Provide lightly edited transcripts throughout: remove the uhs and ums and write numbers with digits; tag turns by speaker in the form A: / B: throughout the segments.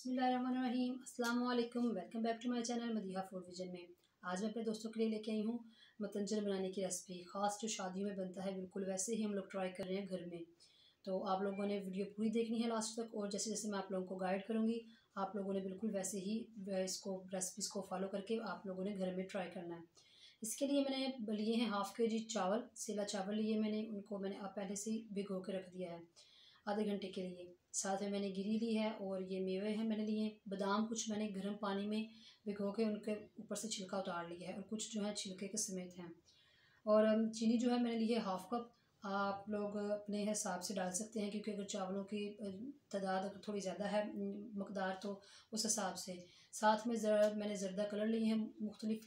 A: बिस्मिल्लाहिर्रहमानिर्रहीम। अस्सलाम वालेकुम। Welcome back to my channel Madiha food vision में। आज मैं अपने दोस्तों के लिए लेके आई हूँ मतंजन बनाने की रेसिपी। ख़ास जो शादियों में बनता है बिल्कुल वैसे ही हम लोग ट्राई कर रहे हैं घर में। तो आप लोगों ने वीडियो पूरी देखनी है लास्ट तक, और जैसे जैसे मैं आप लोगों को गाइड करूँगी आप लोगों ने बिल्कुल वैसे ही इसको रेसिपीज़ को फॉलो करके आप लोगों ने घर में ट्राई करना है। इसके लिए मैंने लिए हैं हाफ़ के जी चावल, सेला चावल लिए मैंने, उनको मैंने पहले से ही भिगो के रख दिया है आधे घंटे के लिए। साथ में मैंने गिरी ली है और ये मेवे हैं मैंने लिए। बादाम कुछ मैंने गर्म पानी में भिगो के उनके ऊपर से छिलका उतार लिया है और कुछ जो है छिलके के समेत हैं। और चीनी जो है मैंने ली है हाफ़ कप। आप लोग अपने हिसाब से डाल सकते हैं, क्योंकि अगर चावलों की तादाद अगर थोड़ी ज़्यादा है मकदार, तो उस हिसाब से। साथ में मैंने ज़र्दा कलर लिए हैं, मुख्तलिफ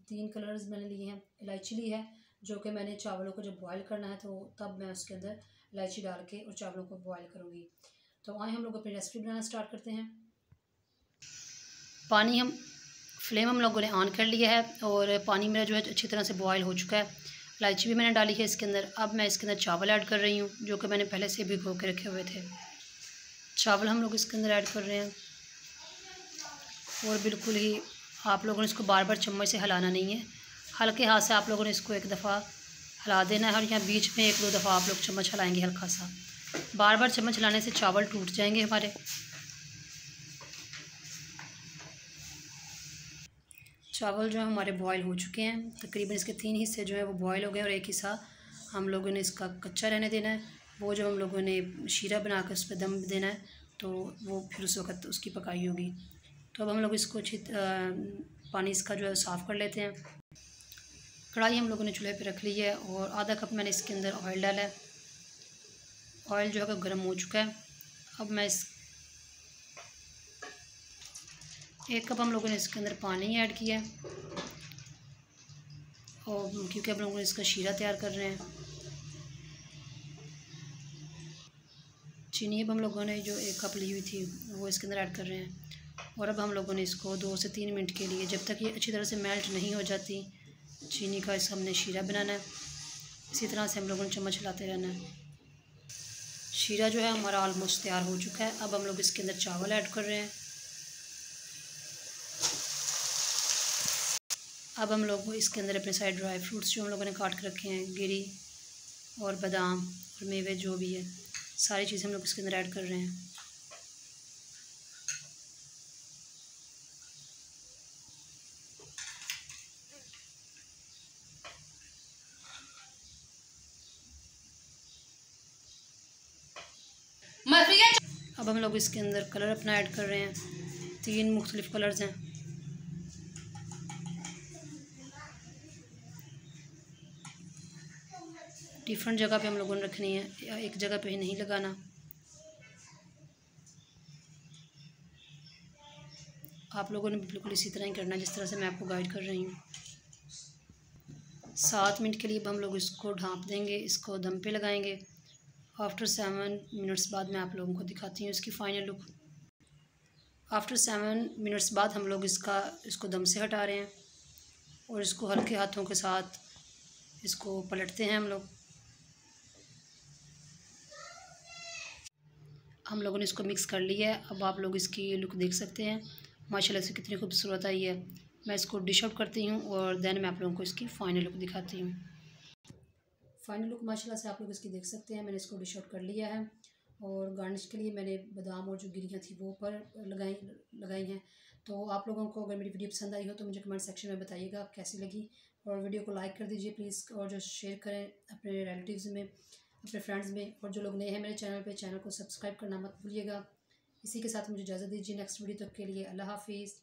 A: 3 कलर्स मैंने लिए हैं। इलायची ली है, जो कि मैंने चावलों को जब बॉयल करना है तो तब मैं उसके अंदर इलायची डाल के और चावलों को बॉयल करूँगी। तो आए हम लोग अपनी रेसिपी बनाना स्टार्ट करते हैं। फ्लेम हम लोगों ने ऑन कर लिया है और पानी मेरा जो है अच्छी तरह से बॉयल हो चुका है। इलायची भी मैंने डाली है इसके अंदर। अब मैं इसके अंदर चावल ऐड कर रही हूँ, जो कि मैंने पहले से भिगो के रखे हुए थे। चावल हम लोग इसके अंदर ऐड कर रहे हैं और बिल्कुल ही आप लोगों ने इसको बार बार चम्मच से हिलाना नहीं है, हल्के हाथ से आप लोगों ने इसको एक दफ़ा हिला देना है। और यहाँ बीच में 1-2 दफ़ा आप लोग चम्मच हिलाएंगे हल्का सा। बार बार चम्मच हिलाने से चावल टूट जाएंगे हमारे। चावल जो है हमारे बॉयल हो चुके हैं, तकरीबन इसके 3 हिस्से जो है वो बॉयल हो गए और एक हिस्सा हम लोगों ने इसका कच्चा रहने देना है। वो जो हम लोगों ने शीरा बना कर उस पर दम देना है, तो वो फिर उस वक्त उसकी पकाई होगी। तो अब हम लोग इसको पानी इसका जो है साफ़ कर लेते हैं। कढ़ाई हम लोगों ने चूल्हे पे रख ली है और आधा कप मैंने इसके अंदर ऑयल डाला है। ऑयल जो है गर्म हो चुका है। अब मैं 1 कप हम लोगों ने इसके अंदर पानी ऐड किया है, और क्योंकि अब लोगों ने इसका शीरा तैयार कर रहे हैं। चीनी अब हम लोगों ने जो 1 कप ली हुई थी वो इसके अंदर ऐड कर रहे हैं। और अब हम लोगों ने इसको 2 से 3 मिनट के लिए, जब तक ये अच्छी तरह से मेल्ट नहीं हो जाती चीनी का, इस हमने शीरा बनाना है। इसी तरह से हम लोगों ने चम्मच हिलाते रहना है। शीरा जो है हमारा ऑलमोस्ट तैयार हो चुका है। अब हम लोग इसके अंदर चावल ऐड कर रहे हैं। अब हम लोग इसके अंदर अपने सारे ड्राई फ्रूट्स जो हम लोगों ने काट के रखे हैं, गिरी और बादाम और मेवे जो भी है, सारी चीज़ें हम लोग इसके अंदर ऐड कर रहे हैं। अब हम लोग इसके अंदर कलर अपना ऐड कर रहे हैं। 3 मुख्तलिफ कलर्स हैं। डिफरेंट जगह पे हम लोगों ने रखनी है, एक जगह पे ही नहीं लगाना। आप लोगों ने बिल्कुल इसी तरह ही करना है जिस तरह से मैं आपको गाइड कर रही हूँ। 7 मिनट के लिए अब हम लोग इसको ढाँप देंगे, इसको दम पे लगाएंगे। आफ्टर 7 मिनट्स बाद मैं आप लोगों को दिखाती हूँ इसकी फ़ाइनल लुक। आफ्टर 7 मिनट्स बाद हम लोग इसको दम से हटा रहे हैं और इसको हल्के हाथों के साथ इसको पलटते हैं हम लोग। हम लोगों ने इसको मिक्स कर लिया है। अब आप लोग इसकी लुक देख सकते हैं माशाल्लाह से कितनी खूबसूरत आई है। मैं इसको डिश आउट करती हूँ और देन मैं आप लोगों को इसकी फ़ाइनल लुक दिखाती हूँ। फ़ाइनल लुक माशाल्लाह से आप लोग इसकी देख सकते हैं। मैंने इसको डिश आउट कर लिया है और गार्निश के लिए मैंने बादाम और जो गिरियाँ थी वो ऊपर लगाई हैं। तो आप लोगों को अगर मेरी वीडियो पसंद आई हो तो मुझे कमेंट सेक्शन में बताइएगा आप कैसी लगी, और वीडियो को लाइक कर दीजिए प्लीज़, और जो शेयर करें अपने रिलेटिव्स में, अपने फ्रेंड्स में। और जो लोग नए हैं मेरे चैनल को सब्सक्राइब करना मत भूलिएगा। इसी के साथ मुझे इजाज़त दीजिए। नेक्स्ट वीडियो तक के लिए अल्लाह हाफिज़।